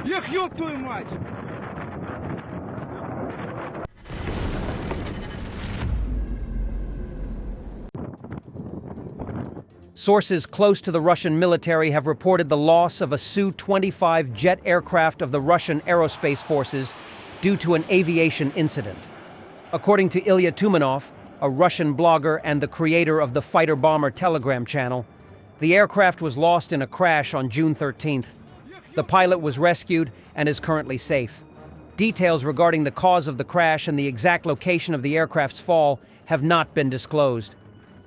Эх, ёб твою мать! Sources close to the Russian military have reported the loss of a Su-25 jet aircraft of the Russian Aerospace Forces due to an aviation incident. According to Ilya Tumanov, a Russian blogger and the creator of the fighter-bomber Telegram channel, the aircraft was lost in a crash on June 13th. The pilot was rescued and is currently safe. Details regarding the cause of the crash and the exact location of the aircraft's fall have not been disclosed.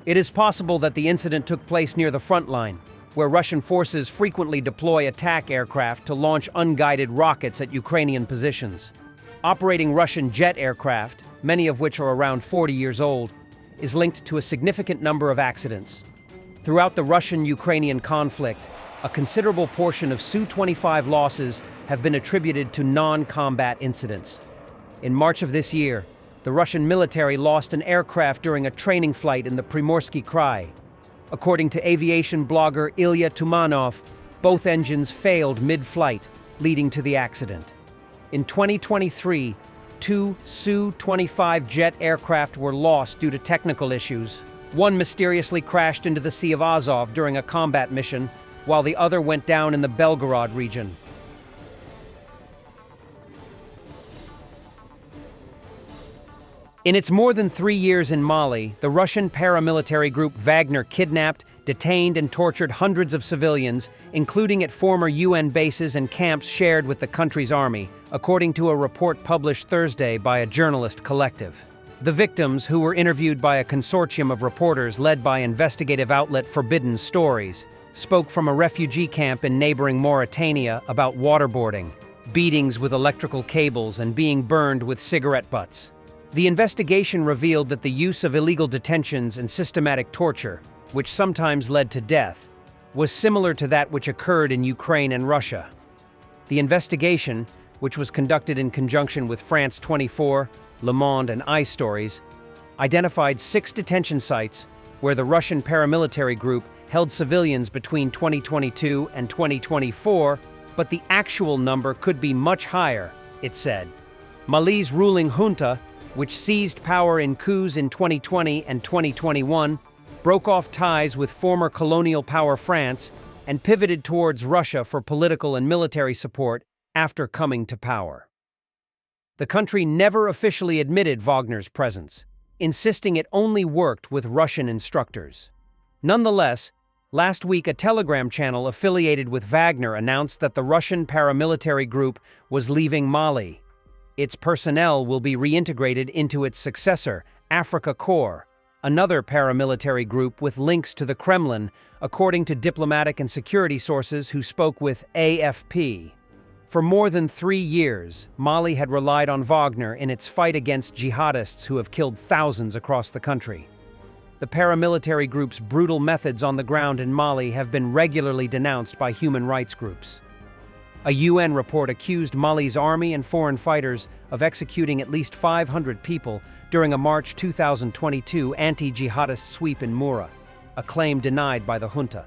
It is possible that the incident took place near the front line, where Russian forces frequently deploy attack aircraft to launch unguided rockets at Ukrainian positions. Operating Russian jet aircraft, many of which are around 40 years old, is linked to a significant number of accidents. Throughout the Russian-Ukrainian conflict, a considerable portion of Su-25 losses have been attributed to non-combat incidents. In March of this year, the Russian military lost an aircraft during a training flight in the Primorsky Krai. According to aviation blogger Ilya Tumanov, both engines failed mid-flight, leading to the accident. In 2023, 2 Su-25 jet aircraft were lost due to technical issues. One mysteriously crashed into the Sea of Azov during a combat mission, while the other went down in the Belgorod region. In its more than 3 years in Mali, the Russian paramilitary group Wagner kidnapped, detained, and tortured hundreds of civilians, including at former UN bases and camps shared with the country's army, according to a report published Thursday by a journalist collective. The victims, who were interviewed by a consortium of reporters led by investigative outlet Forbidden Stories, spoke from a refugee camp in neighboring Mauritania about waterboarding, beatings with electrical cables, and being burned with cigarette butts. The investigation revealed that the use of illegal detentions and systematic torture, which sometimes led to death, was similar to that which occurred in Ukraine and Russia. The investigation, which was conducted in conjunction with France 24, Le Monde, and iStories, identified 6 detention sites where the Russian paramilitary group held civilians between 2022 and 2024, but the actual number could be much higher, it said. Mali's ruling junta, which seized power in coups in 2020 and 2021, broke off ties with former colonial power France and pivoted towards Russia for political and military support after coming to power. The country never officially admitted Wagner's presence, insisting it only worked with Russian instructors. Nonetheless, last week a Telegram channel affiliated with Wagner announced that the Russian paramilitary group was leaving Mali. Its personnel will be reintegrated into its successor, Africa Corps, another paramilitary group with links to the Kremlin, according to diplomatic and security sources who spoke with AFP. For more than 3 years, Mali had relied on Wagner in its fight against jihadists who have killed thousands across the country. The paramilitary group's brutal methods on the ground in Mali have been regularly denounced by human rights groups. A UN report accused Mali's army and foreign fighters of executing at least 500 people during a March 2022 anti-jihadist sweep in Moura, a claim denied by the junta.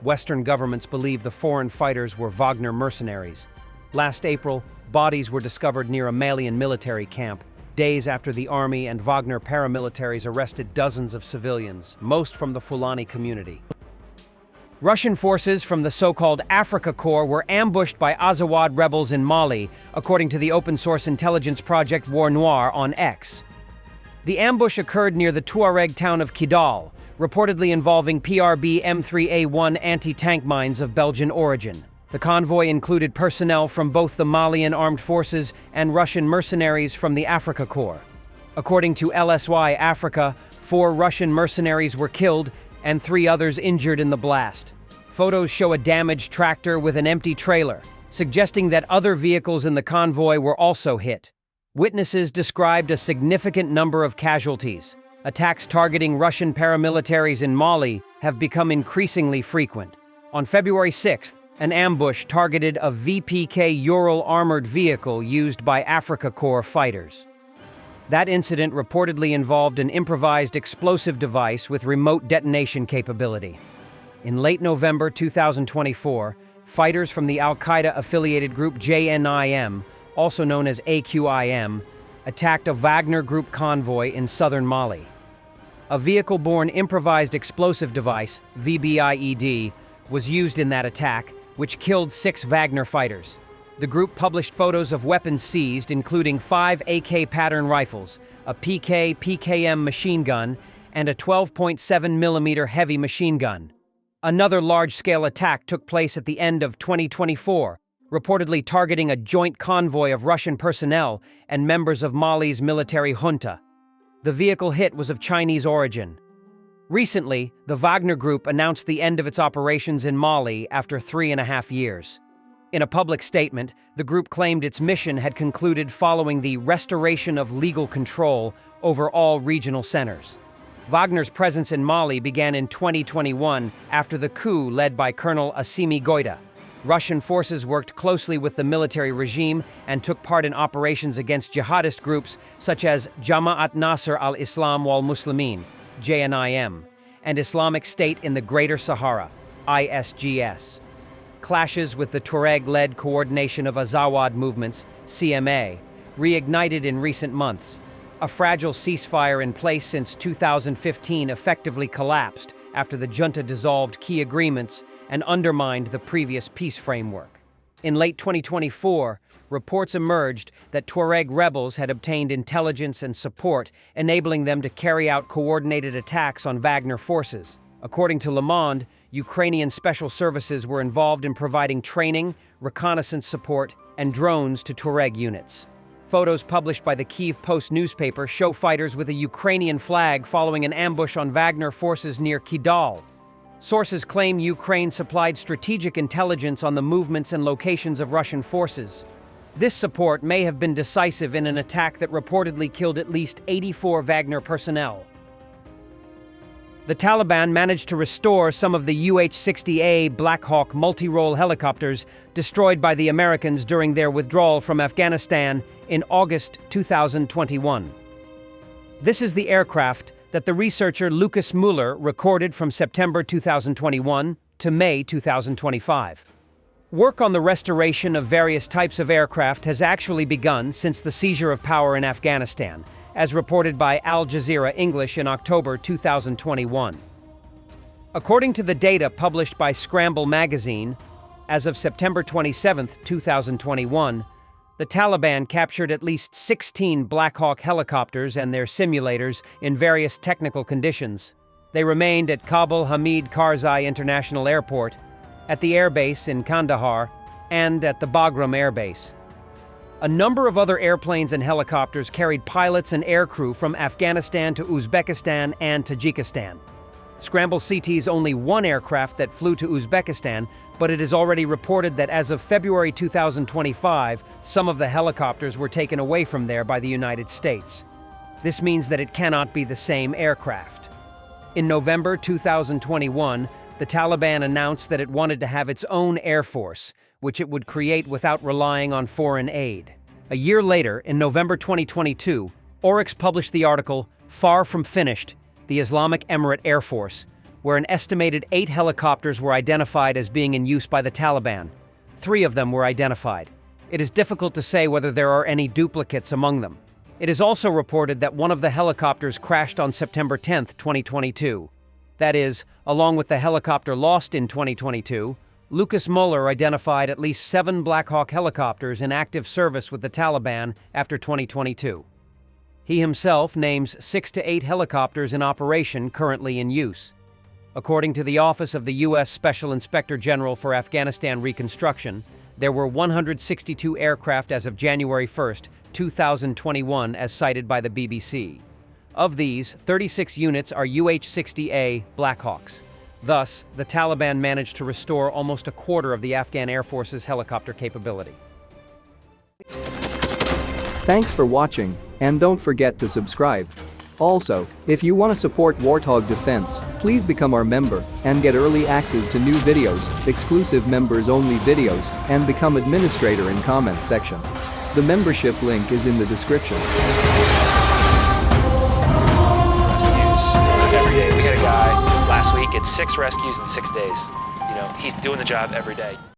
Western governments believe the foreign fighters were Wagner mercenaries. Last April, bodies were discovered near a Malian military camp, days after the army and Wagner paramilitaries arrested dozens of civilians, most from the Fulani community. Russian forces from the so-called Africa Corps were ambushed by Azawad rebels in Mali, according to the open-source intelligence project War Noir on X. The ambush occurred near the Tuareg town of Kidal, reportedly involving PRB M3A1 anti-tank mines of Belgian origin. The convoy included personnel from both the Malian armed forces and Russian mercenaries from the Africa Corps. According to LSY Africa, 4 Russian mercenaries were killed and 3 others injured in the blast. Photos show a damaged tractor with an empty trailer, suggesting that other vehicles in the convoy were also hit. Witnesses described a significant number of casualties. Attacks targeting Russian paramilitaries in Mali have become increasingly frequent. On February 6th, an ambush targeted a VPK Ural armored vehicle used by Africa Corps fighters. That incident reportedly involved an improvised explosive device with remote detonation capability. In late November 2024, fighters from the Al-Qaeda-affiliated group JNIM, also known as AQIM, attacked a Wagner Group convoy in southern Mali. A vehicle-borne improvised explosive device, VBIED, was used in that attack, which killed 6 Wagner fighters. The group published photos of weapons seized, including 5 AK pattern rifles, a PKM machine gun, and a 12.7mm heavy machine gun. Another large-scale attack took place at the end of 2024, reportedly targeting a joint convoy of Russian personnel and members of Mali's military junta. The vehicle hit was of Chinese origin. Recently, the Wagner Group announced the end of its operations in Mali after 3.5 years. In a public statement, the group claimed its mission had concluded following the restoration of legal control over all regional centers. Wagner's presence in Mali began in 2021 after the coup led by Colonel Assimi Goïta. Russian forces worked closely with the military regime and took part in operations against jihadist groups such as Jama'at Nasr al-Islam wal Muslimin, JNIM, and Islamic State in the Greater Sahara, ISGS. Clashes with the Tuareg-led Coordination of Azawad Movements, CMA, reignited in recent months. A fragile ceasefire in place since 2015 effectively collapsed after the junta dissolved key agreements and undermined the previous peace framework. In late 2024, reports emerged that Tuareg rebels had obtained intelligence and support, enabling them to carry out coordinated attacks on Wagner forces. According to Le Monde, Ukrainian special services were involved in providing training, reconnaissance support, and drones to Tuareg units. Photos published by the Kyiv Post newspaper show fighters with a Ukrainian flag following an ambush on Wagner forces near Kidal. Sources claim Ukraine supplied strategic intelligence on the movements and locations of Russian forces. This support may have been decisive in an attack that reportedly killed at least 84 Wagner personnel. The Taliban managed to restore some of the UH-60A Black Hawk multi-role helicopters destroyed by the Americans during their withdrawal from Afghanistan in August 2021. This is the aircraft that the researcher Lucas Mueller recorded from September 2021 to May 2025. Work on the restoration of various types of aircraft has actually begun since the seizure of power in Afghanistan, as reported by Al Jazeera English in October 2021. According to the data published by Scramble magazine, as of September 27, 2021, the Taliban captured at least 16 Black Hawk helicopters and their simulators in various technical conditions. They remained at Kabul Hamid Karzai International Airport, at the airbase in Kandahar, and at the Bagram Air Base. A number of other airplanes and helicopters carried pilots and aircrew from Afghanistan to Uzbekistan and Tajikistan. Scramble CT's only one aircraft that flew to Uzbekistan, but it is already reported that as of February 2025, some of the helicopters were taken away from there by the United States. This means that it cannot be the same aircraft. In November 2021, the Taliban announced that it wanted to have its own air force, which it would create without relying on foreign aid. A year later, in November 2022, Oryx published the article, Far From Finished, the Islamic Emirate Air Force, where an estimated 8 helicopters were identified as being in use by the Taliban. 3 of them were identified. It is difficult to say whether there are any duplicates among them. It is also reported that one of the helicopters crashed on September 10, 2022. That is, along with the helicopter lost in 2022, Lucas Mueller identified at least 7 Black Hawk helicopters in active service with the Taliban after 2022. He himself names 6 to 8 helicopters in operation currently in use. According to the Office of the U.S. Special Inspector General for Afghanistan Reconstruction, there were 162 aircraft as of January 1, 2021, as cited by the BBC. Of these, 36 units are UH-60A Black Hawks. Thus, the Taliban managed to restore almost a quarter of the Afghan Air Force's helicopter capability. Thanks for watching, and don't forget to subscribe. Also, if you want to support Warthog Defense, please become our member and get early access to new videos, exclusive members-only videos, and become administrator in comments section. The membership link is in the description. Every day. We had a guy last week, it's 6 rescues in 6 days. You know, he's doing the job every day.